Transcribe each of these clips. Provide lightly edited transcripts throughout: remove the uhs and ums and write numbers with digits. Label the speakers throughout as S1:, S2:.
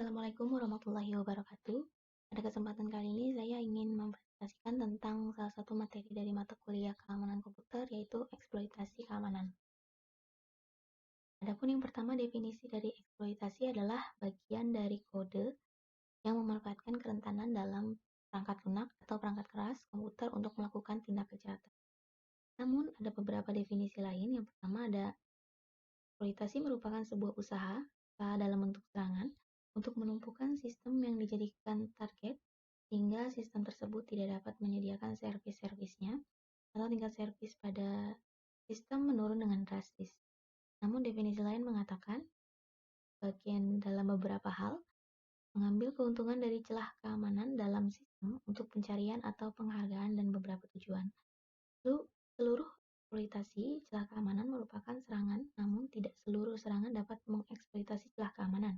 S1: Assalamualaikum warahmatullahi wabarakatuh. Pada kesempatan kali ini saya ingin mempresentasikan tentang salah satu materi dari mata kuliah keamanan komputer, yaitu eksploitasi keamanan. Adapun yang pertama, definisi dari eksploitasi adalah bagian dari kode yang memanfaatkan kerentanan dalam perangkat lunak atau perangkat keras komputer untuk melakukan tindak kejahatan. Namun ada beberapa definisi lain. Yang pertama ada eksploitasi merupakan sebuah usaha dalam bentuk serangan untuk menumpukan sistem yang dijadikan target sehingga sistem tersebut tidak dapat menyediakan servis-servisnya atau tingkat servis pada sistem menurun dengan drastis. Namun definisi lain mengatakan bagian dalam beberapa hal mengambil keuntungan dari celah keamanan dalam sistem untuk pencarian atau penghargaan dan beberapa tujuan. Seluruh eksploitasi celah keamanan merupakan serangan, namun tidak seluruh serangan dapat mengeksploitasi celah keamanan.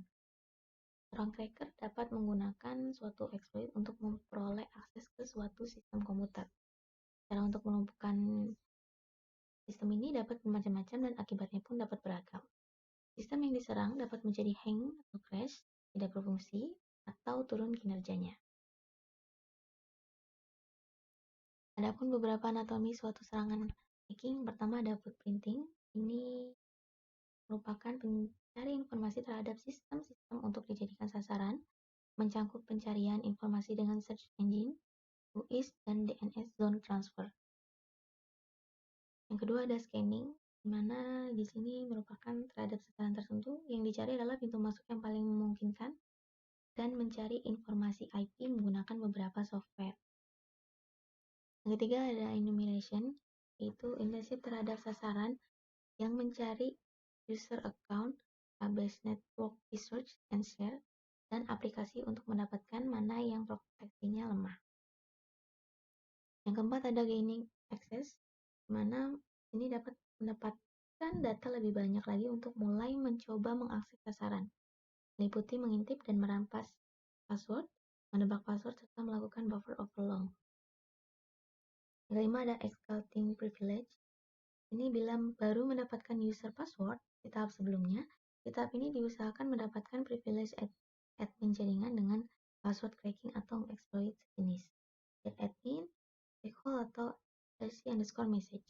S1: Seorang cracker dapat menggunakan suatu exploit untuk memperoleh akses ke suatu sistem komputer. Cara untuk melumpuhkan sistem ini dapat bermacam-macam dan akibatnya pun dapat beragam. Sistem yang diserang dapat menjadi hang atau crash, tidak berfungsi, atau turun kinerjanya. Adapun beberapa anatomi suatu serangan hacking, pertama ada footprinting. Ini merupakan pencari informasi terhadap sistem-sistem untuk dijadikan sasaran, mencangkup pencarian informasi dengan search engine, UIS, dan DNS zone transfer. Yang kedua ada scanning, di mana di sini merupakan terhadap sasaran tertentu yang dicari adalah pintu masuk yang paling memungkinkan dan mencari informasi IP menggunakan beberapa software. Yang ketiga ada enumeration, yaitu invasif terhadap sasaran yang mencari user account, database network research and share, dan aplikasi untuk mendapatkan mana yang proteksinya lemah. Yang keempat ada gaining access, di mana ini dapat mendapatkan data lebih banyak lagi untuk mulai mencoba mengakses sasaran, meliputi mengintip dan merampas password, menebak password, serta melakukan buffer overflow. Yang kelima ada executing privilege. Ini bila baru mendapatkan user password di tahap sebelumnya, di tahap ini diusahakan mendapatkan privilege admin jaringan dengan password cracking atau exploit sejenis. Get admin, recall atau rc_message.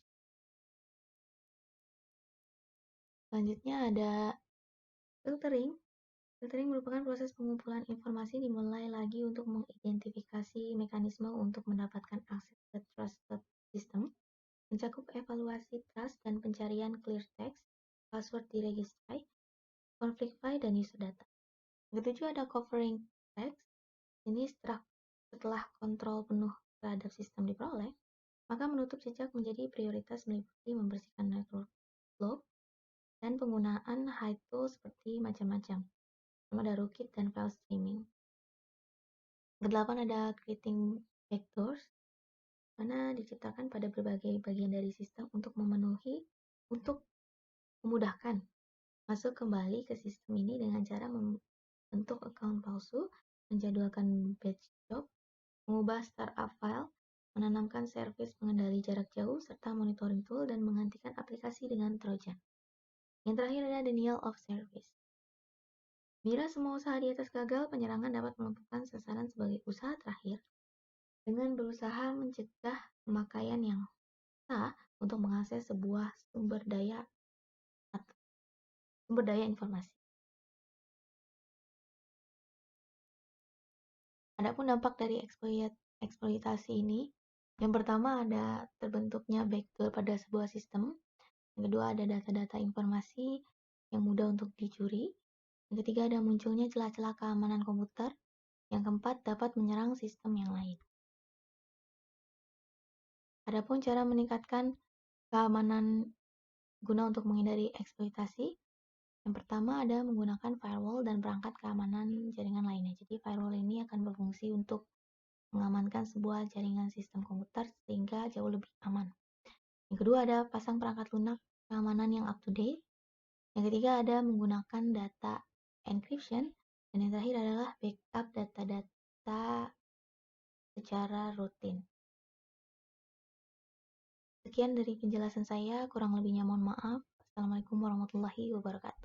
S1: Selanjutnya ada filtering. Filtering merupakan proses pengumpulan informasi dimulai lagi untuk mengidentifikasi mekanisme untuk mendapatkan akses ke trusted system, mencakup evaluasi trust dan pencarian clear text, password di registry, conflict-free, dan user data. Yang ketujuh ada covering text. Ini setelah kontrol penuh terhadap sistem diperoleh, maka menutup jejak menjadi prioritas meliputi membersihkan network log dan penggunaan hide tool seperti macam-macam. Ada rootkit dan file streaming. Kedelapan ada creating backdoors, mana diciptakan pada berbagai bagian dari sistem untuk memudahkan masuk kembali ke sistem ini dengan cara membentuk account palsu, menjadwalkan batch job, mengubah startup file, menanamkan servis pengendali jarak jauh, serta monitoring tool dan menghentikan aplikasi dengan Trojan. Yang terakhir ada denial of service. Bila semua usaha di atas gagal, penyerangan dapat melumpuhkan sasaran sebagai usaha terakhir dengan berusaha mencegah pemakaian yang sah untuk mengakses sebuah sumber daya informasi. Adapun dampak dari eksploitasi ini, yang pertama ada terbentuknya backdoor pada sebuah sistem, yang kedua ada data-data informasi yang mudah untuk dicuri, yang ketiga ada munculnya celah-celah keamanan komputer, yang keempat dapat menyerang sistem yang lain. Adapun cara meningkatkan keamanan guna untuk menghindari eksploitasi, yang pertama ada menggunakan firewall dan perangkat keamanan jaringan lainnya. Jadi firewall ini akan berfungsi untuk mengamankan sebuah jaringan sistem komputer sehingga jauh lebih aman. Yang kedua ada pasang perangkat lunak keamanan yang up to date. Yang ketiga ada menggunakan data encryption. Dan yang terakhir adalah backup data-data secara rutin. Sekian dari penjelasan saya, kurang lebihnya mohon maaf. Assalamualaikum warahmatullahi wabarakatuh.